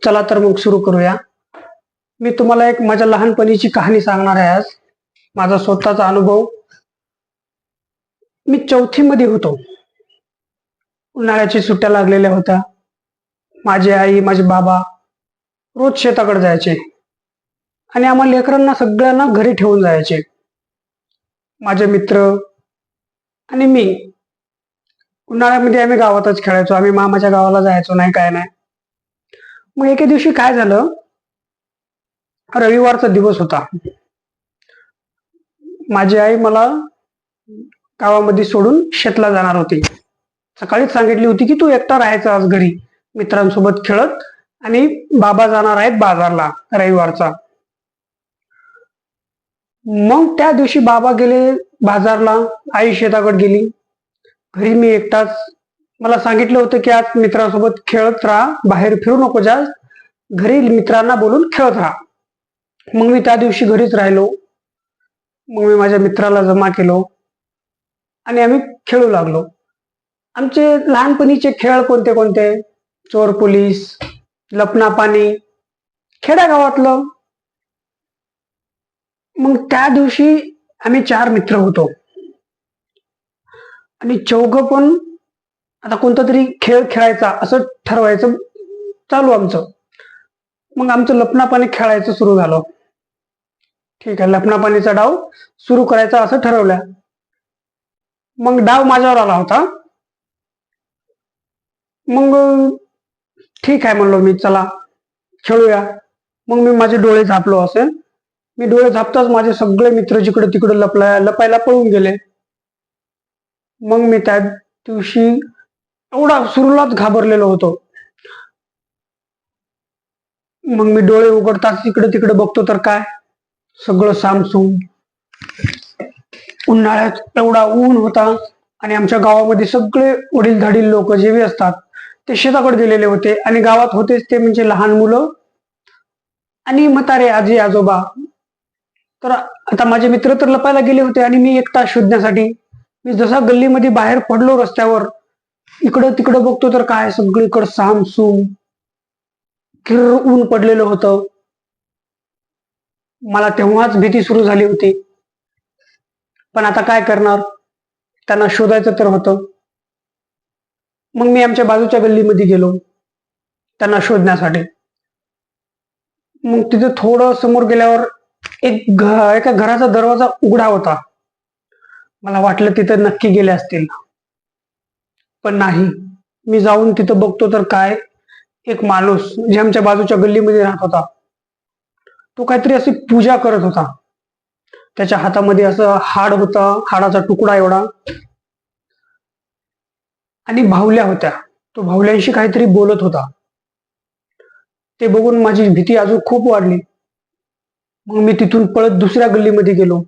चला तर मग सुरू करूया. मी तुम्हाला एक माझ्या लहानपणीची कहाणी सांगणार आहे आज. माझा स्वतःचा अनुभव. मी चौथी मध्ये होतो. उन्हाळ्याची सुट्ट्या लागलेल्या होत्या. माझी आई, माझे बाबा रोज शेताकडे जायचे आणि आम्हा लेकरांना सगळ्यांना घरी ठेवून जायचे. माझे मित्र आणि मी उन्हाळ्यामध्ये आम्ही गावातच खेळायचो. आम्ही मामाच्या गावाला जायचो नाही, काय नाही. मग एके दिवशी काय झालं, रविवारचा दिवस होता. माझी आई मला गावामध्ये सोडून शेतला जाणार होती. सकाळीच सांगितली होती की तू एकटा राहायचं आज घरी मित्रांसोबत खेळत, आणि बाबा जाणार आहेत बाजारला रविवारचा. मग त्या दिवशी बाबा गेले बाजारला, आई शेताकडे गेली. घरी मी एकटाच. मला सांगितलं होतं की आज मित्रांसोबत खेळत राहा, बाहेर फिरू नको जास्त, घरी मित्रांना बोलून खेळत राहा. मग मी त्या दिवशी घरीच राहिलो. मग मी माझ्या मित्राला जमा केलो आणि आम्ही खेळू लागलो. आमचे लहानपणीचे खेळ कोणते कोणते? चोर पोलीस, लपना पाणी, खेड्यागावातलं. मग त्या दिवशी आम्ही 4 मित्र होतो आणि चौघ पण आता कोणता तरी खेळ खेळायचा असं ठरवायचं चालू आमचं. मग आमचं लपना पाणी खेळायचं सुरू झालं. ठीक आहे, लपना पाणीचा डाव सुरू करायचा असं ठरवलं. मग डाव माझ्यावर आला होता. मग ठीक आहे म्हणलो मी, चला खेळूया. मग मी माझे डोळे झापलो असेल. मी डोळे झापताच माझे सगळे मित्र जिकडे तिकडे लपायला पळून गेले. मग मी त्या दिवशी एवढा सुरुवात घाबरलेलो होतो. मग मी डोळे उघडताच इकडे तिकडे बघतो तर काय, सगळं सामसूम. उन्हाळ्यात एवढा ऊन होता आणि आमच्या गावामध्ये सगळे वडीलधारी लोक जे बी असतात ते शेताकडे गेलेले होते आणि गावात होतेच ते म्हणजे लहान मुलं आणि म्हातारे आजी आजोबा. तर आता माझे मित्र तर लपायला गेले होते आणि मी एकटा शोधण्यासाठी. मी जसा गल्लीमध्ये बाहेर पडलो रस्त्यावर, इकडं तिकडं बघतो तर काय, सगळीकडे सामसूम किर्र ऊन पडलेलं होतं. मला तेव्हाच भीती सुरू झाली होती. पण आता काय करणार, त्यांना शोधायचं तर होतं. मग मी आमच्या बाजूच्या गल्लीमध्ये गेलो त्यांना शोधण्यासाठी. मग तिथे थोडं समोर गेल्यावर एका घराचा दरवाजा उघडा होता. मला वाटलं तिथे नक्की गेले असतील, पण नाही. मी जाऊन तिथं बघतो तर काय, एक माणूस जे आमच्या बाजूच्या गल्लीमध्ये राहत होता तो काहीतरी अशी पूजा करत होता. त्याच्या हातामध्ये असं हाड होता, हाडाचा तुकडा एवढा, आणि भावल्या होत्या. तो भावल्यांशी काहीतरी बोलत होता. ते बघून माझी भीती अजून खूप वाढली. मग मी तिथून पळत दुसऱ्या गल्लीमध्ये गेलो.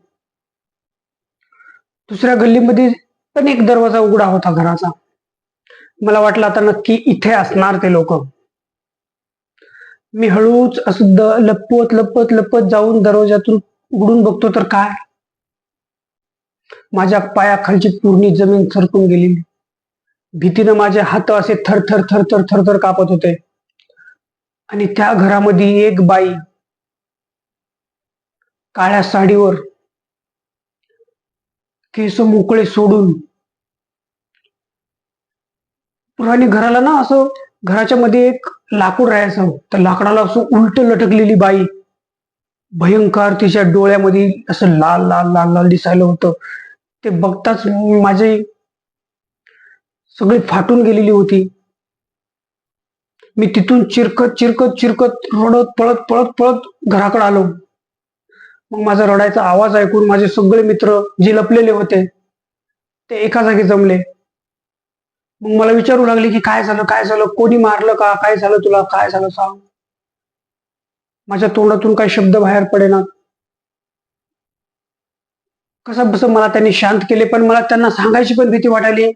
दुसऱ्या गल्लीमध्ये पण एक दरवाजा उघडा होता घराचा. मला वाटलं आता नक्की इथे असणार ते लोक. मी हळूच असं लपवत लपत लपत जाऊन दरवाजातून उघडून बघतो तर काय, माझ्या पायाखालची पूर्ण जमीन सरकून गेलेली. भीतीनं माझे हात असे थरथर थरथर थरथर कापत होते. आणि त्या घरामध्ये एक बाई काळ्या साडीवर, केस मोकळे सोडून, पुराणी घराला ना असं घराच्या मध्ये एक लाकूड राहायचं, त्या लाकडाला असं उलट लटकलेली बाई, भयंकर. तिच्या डोळ्यामध्ये असं लाल लाल लाल लाल दिसायला होतं. ते बघताच माझी सगळी फाटून गेलेली होती. मी तिथून चिरकत चिरकत चिरकत रडत पळत पळत पळत घराकडे आलो. मग माझा रडायचा आवाज ऐकून माझे सगळे मित्र जे लपलेले होते ते एका जागी जमले. मग मला विचारू लागले की काय झालं, काय झालं, कोणी मारलं का, काय झालं तुला, काय झालं सांग. माझ्या तोंडातून काही शब्द बाहेर पडेना. कसं बस मला त्यांनी शांत केले, पण मला त्यांना सांगायची पण भीती वाटायली.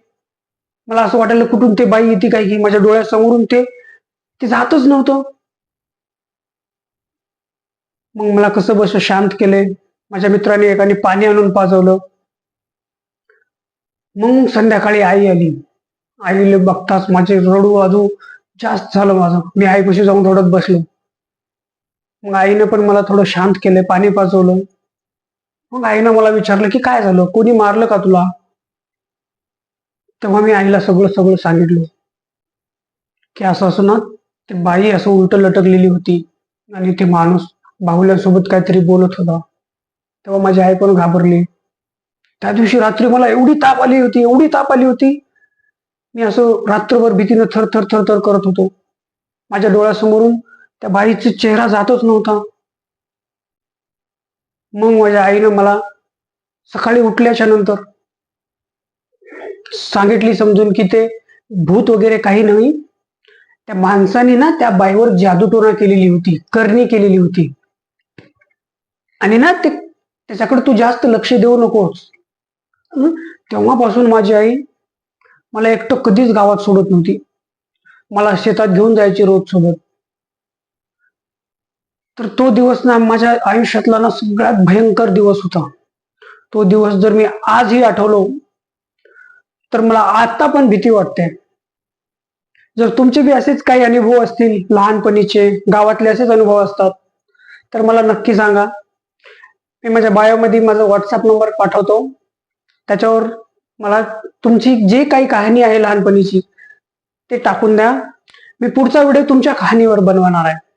मला असं वाटायला कुठून ते बाई येते काय की, माझ्या डोळ्यासमोरून ते जातच नव्हतं. मग मला कसं बस शांत केले. माझ्या मित्राने एकाने पाणी आणून पाजवलं. मग संध्याकाळी आई आली. आईला बघताच माझे रडू अजून जास्त झालं माझं. मी आईपाशी जाऊन रडत बसलो. मग आईनं पण मला थोडं शांत केलं, पाणी पाजवलं. मग आईनं मला विचारलं की काय झालं, कोणी मारलं का तुला? तेव्हा मी आईला सगळं सगळं सांगितलं की असं असं ना, ते बाई असं उलट लटकलेली होती आणि ते माणूस बाहुल्यांसोबत काहीतरी बोलत होता. तेव्हा माझी आई पण घाबरली. त्या दिवशी रात्री मला एवढी ताप आली होती, एवढी ताप आली होती. मी असं रात्रभर भीतीनं थर थर थर थर करत होतो. माझ्या डोळ्यासमोरून त्या बाईचा चेहरा जातच नव्हता. मग माझ्या आईनं मला सकाळी उठल्याच्या नंतर सांगितली समजून की ते भूत वगैरे काही नाही. त्या माणसाने ना त्या बाईवर जादूटोना केलेली होती, करणी केलेली होती. आणि ना ते त्याच्याकडे तू जास्त लक्ष देऊ नकोस. हं? तेव्हापासून माझी आई मला एकटं कधीच गावात सोडत नव्हती. मला शेतात घेऊन जायची रोज सोबत. तर तो दिवस ना माझ्या आयुष्यातला ना सगळ्यात भयंकर दिवस होता. तो दिवस जर मी आजही आठवलो तर मला आता पण भीती वाटते. जर तुमचे बी असेच काही अनुभव असतील लहानपणीचे, गावातले असेच अनुभव असतात, तर मला नक्की सांगा. मी माझ्या बायोमध्ये माझा व्हॉट्सअप नंबर पाठवतो. त्याच्यावर मला तुमची जे काही कहाणी आहे लहानपणीची ते टाकून द्या. मी पुढचा व्हिडिओ तुमच्या कहाणीवर बनवणार आहे.